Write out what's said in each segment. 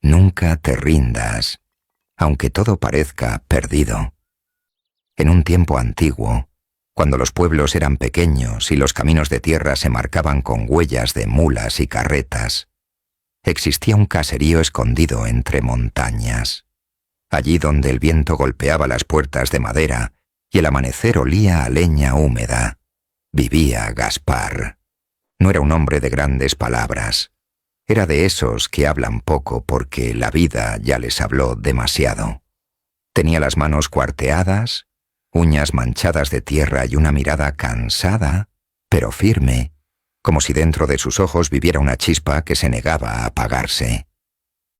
Nunca te rindas, aunque todo parezca perdido. En un tiempo antiguo, cuando los pueblos eran pequeños y los caminos de tierra se marcaban con huellas de mulas y carretas, existía un caserío escondido entre montañas. Allí donde el viento golpeaba las puertas de madera y el amanecer olía a leña húmeda, vivía Gaspar. No era un hombre de grandes palabras. Era de esos que hablan poco porque la vida ya les habló demasiado. Tenía las manos cuarteadas, uñas manchadas de tierra y una mirada cansada, pero firme, como si dentro de sus ojos viviera una chispa que se negaba a apagarse.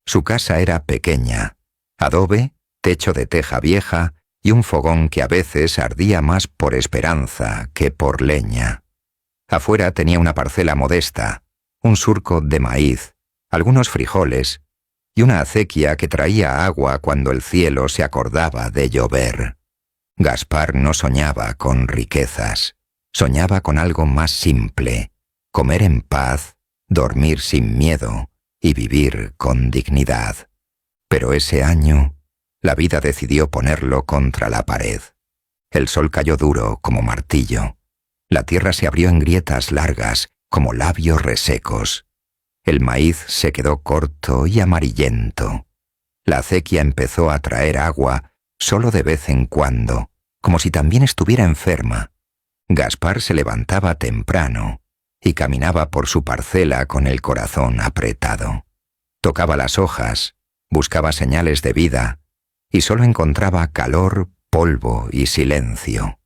Su casa era pequeña, adobe, techo de teja vieja y un fogón que a veces ardía más por esperanza que por leña. Afuera tenía una parcela modesta, un surco de maíz, algunos frijoles y una acequia que traía agua cuando el cielo se acordaba de llover. Gaspar no soñaba con riquezas, soñaba con algo más simple: comer en paz, dormir sin miedo y vivir con dignidad. Pero ese año, la vida decidió ponerlo contra la pared. El sol cayó duro como martillo. La tierra se abrió en grietas largas como labios resecos. El maíz se quedó corto y amarillento. La acequia empezó a traer agua solo de vez en cuando, como si también estuviera enferma. Gaspar se levantaba temprano y caminaba por su parcela con el corazón apretado. Tocaba las hojas, buscaba señales de vida y solo encontraba calor, polvo y silencio.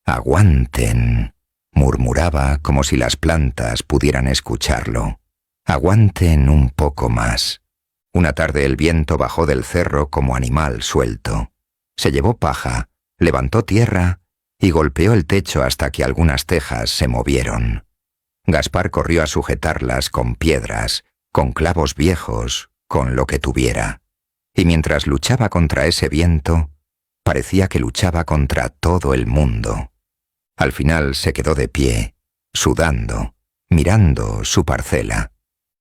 «Aguanten», murmuraba como si las plantas pudieran escucharlo. «Aguanten un poco más». Una tarde el viento bajó del cerro como animal suelto. Se llevó paja, levantó tierra y golpeó el techo hasta que algunas tejas se movieron. Gaspar corrió a sujetarlas con piedras, con clavos viejos, con lo que tuviera. Y mientras luchaba contra ese viento, parecía que luchaba contra todo el mundo. Al final se quedó de pie, sudando, mirando su parcela,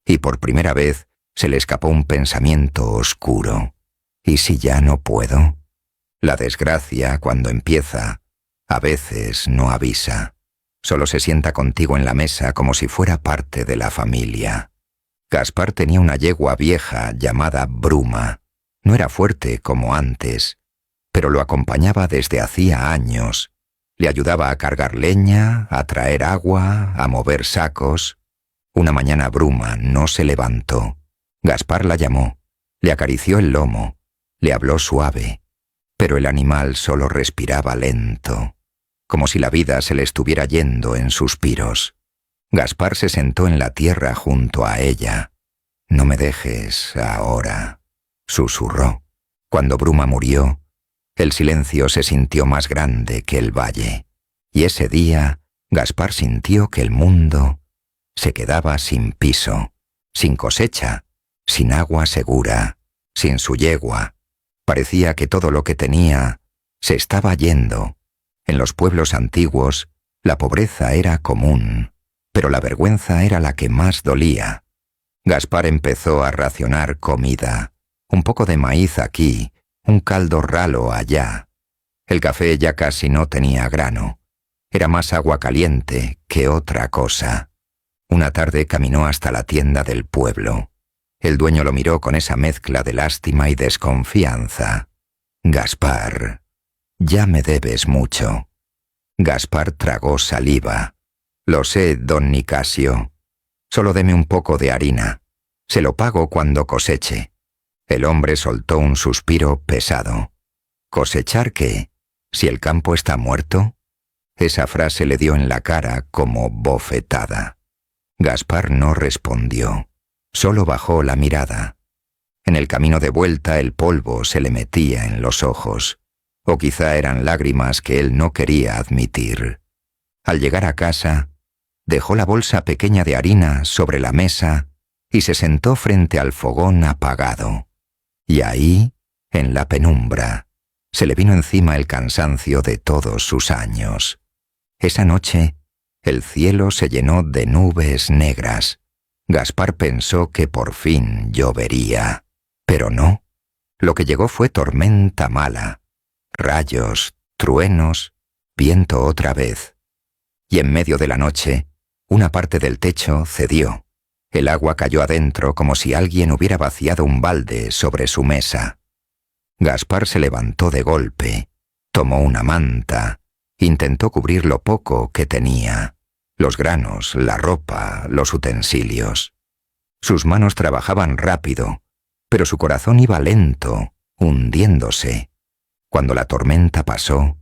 y por primera vez se le escapó un pensamiento oscuro. ¿Y si ya no puedo? La desgracia, cuando empieza, a veces no avisa. Solo se sienta contigo en la mesa como si fuera parte de la familia. Gaspar tenía una yegua vieja llamada Bruma. No era fuerte como antes, pero lo acompañaba desde hacía años. Le ayudaba a cargar leña, a traer agua, a mover sacos. Una mañana Bruma no se levantó. Gaspar la llamó, le acarició el lomo, le habló suave, pero el animal solo respiraba lento, como si la vida se le estuviera yendo en suspiros. Gaspar se sentó en la tierra junto a ella. «No me dejes ahora», susurró. Cuando Bruma murió, el silencio se sintió más grande que el valle, y ese día Gaspar sintió que el mundo se quedaba sin piso, sin cosecha, sin agua segura, sin su yegua. Parecía que todo lo que tenía se estaba yendo. En los pueblos antiguos, la pobreza era común, pero la vergüenza era la que más dolía. Gaspar empezó a racionar comida, un poco de maíz aquí, un caldo ralo allá. El café ya casi no tenía grano. Era más agua caliente que otra cosa. Una tarde caminó hasta la tienda del pueblo. El dueño lo miró con esa mezcla de lástima y desconfianza. «Gaspar, ya me debes mucho». Gaspar tragó saliva. «Lo sé, don Nicasio. Solo deme un poco de harina. Se lo pago cuando coseche». El hombre soltó un suspiro pesado. «¿Cosechar qué? ¿Si el campo está muerto?» Esa frase le dio en la cara como bofetada. Gaspar no respondió. Solo bajó la mirada. En el camino de vuelta el polvo se le metía en los ojos, o quizá eran lágrimas que él no quería admitir. Al llegar a casa, dejó la bolsa pequeña de harina sobre la mesa y se sentó frente al fogón apagado. Y ahí, en la penumbra, se le vino encima el cansancio de todos sus años. Esa noche, el cielo se llenó de nubes negras. Gaspar pensó que por fin llovería. Pero no. Lo que llegó fue tormenta mala, rayos, truenos, viento otra vez. Y en medio de la noche, una parte del techo cedió. El agua cayó adentro como si alguien hubiera vaciado un balde sobre su mesa. Gaspar se levantó de golpe, tomó una manta, intentó cubrir lo poco que tenía, los granos, la ropa, los utensilios. Sus manos trabajaban rápido, pero su corazón iba lento, hundiéndose. Cuando la tormenta pasó,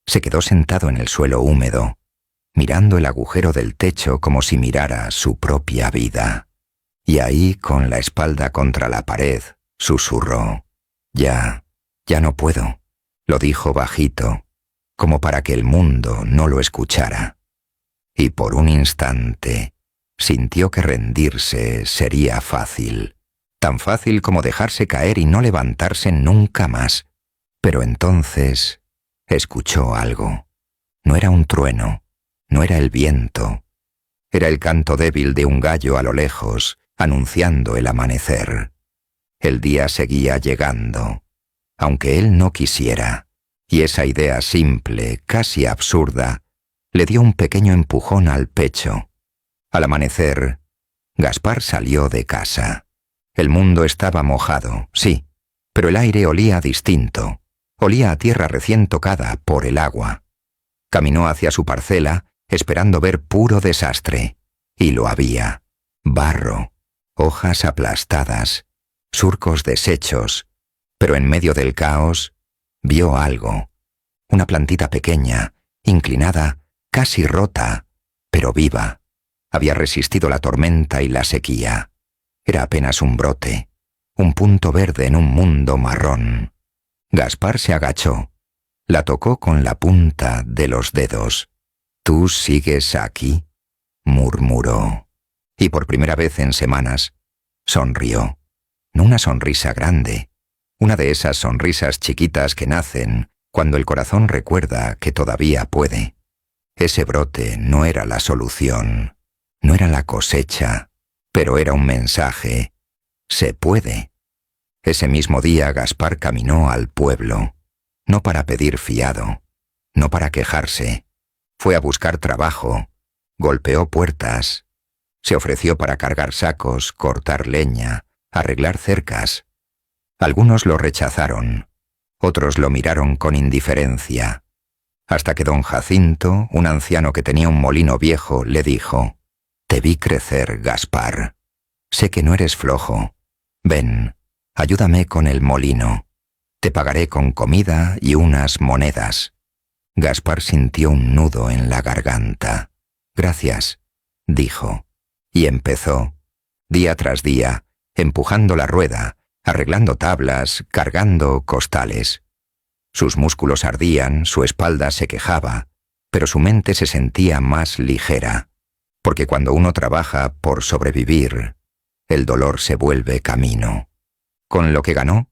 se quedó sentado en el suelo húmedo, mirando el agujero del techo como si mirara su propia vida. Y ahí, con la espalda contra la pared, susurró: Ya no puedo, lo dijo bajito, como para que el mundo no lo escuchara. Y por un instante sintió que rendirse sería fácil, tan fácil como dejarse caer y no levantarse nunca más. Pero entonces escuchó algo. No era un trueno, no era el viento, era el canto débil de un gallo a lo lejos, anunciando el amanecer. El día seguía llegando, aunque él no quisiera, y esa idea simple, casi absurda, le dio un pequeño empujón al pecho. Al amanecer, Gaspar salió de casa. El mundo estaba mojado, sí, pero el aire olía distinto. Olía a tierra recién tocada por el agua. Caminó hacia su parcela, esperando ver puro desastre. Y lo había. Barro, hojas aplastadas, surcos deshechos. Pero en medio del caos, vio algo. Una plantita pequeña, inclinada, casi rota, pero viva. Había resistido la tormenta y la sequía. Era apenas un brote, un punto verde en un mundo marrón. Gaspar se agachó. La tocó con la punta de los dedos. «¿Tú sigues aquí?», murmuró. Y por primera vez en semanas, sonrió. No una sonrisa grande, una de esas sonrisas chiquitas que nacen cuando el corazón recuerda que todavía puede. Ese brote no era la solución, no era la cosecha, pero era un mensaje. Se puede. Ese mismo día Gaspar caminó al pueblo, no para pedir fiado, no para quejarse. Fue a buscar trabajo, golpeó puertas, se ofreció para cargar sacos, cortar leña, arreglar cercas. Algunos lo rechazaron, otros lo miraron con indiferencia, hasta que don Jacinto, un anciano que tenía un molino viejo, le dijo: «Te vi crecer, Gaspar. Sé que no eres flojo. Ven, ayúdame con el molino. Te pagaré con comida y unas monedas». Gaspar sintió un nudo en la garganta. «Gracias», dijo, y empezó, día tras día, empujando la rueda, arreglando tablas, cargando costales. Sus músculos ardían, su espalda se quejaba, pero su mente se sentía más ligera, porque cuando uno trabaja por sobrevivir, el dolor se vuelve camino. Con lo que ganó,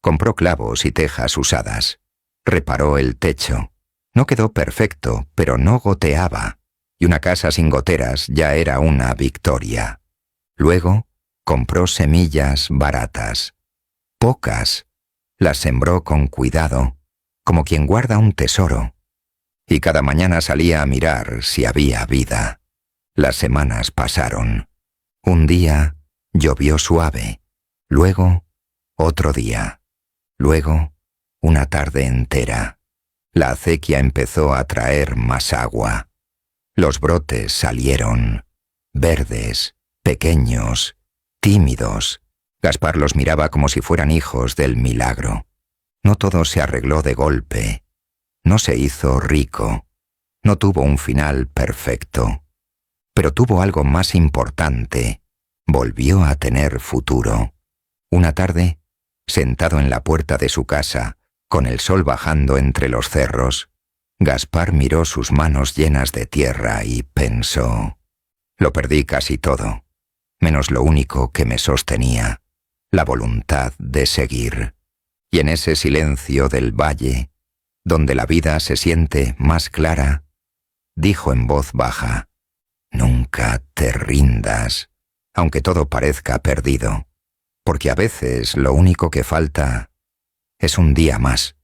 compró clavos y tejas usadas, reparó el techo. No quedó perfecto, pero no goteaba, y una casa sin goteras ya era una victoria. Luego, compró semillas baratas. Pocas. Las sembró con cuidado, como quien guarda un tesoro. Y cada mañana salía a mirar si había vida. Las semanas pasaron. Un día llovió suave. Luego, otro día. Luego, una tarde entera. La acequia empezó a traer más agua. Los brotes salieron, verdes, pequeños, tímidos. Gaspar los miraba como si fueran hijos del milagro. No todo se arregló de golpe. No se hizo rico. No tuvo un final perfecto. Pero tuvo algo más importante. Volvió a tener futuro. Una tarde, sentado en la puerta de su casa, con el sol bajando entre los cerros, Gaspar miró sus manos llenas de tierra y pensó: «Lo perdí casi todo, menos lo único que me sostenía, la voluntad de seguir». Y en ese silencio del valle, donde la vida se siente más clara, dijo en voz baja: «Nunca te rindas, aunque todo parezca perdido. porque a veces lo único que falta es un día más.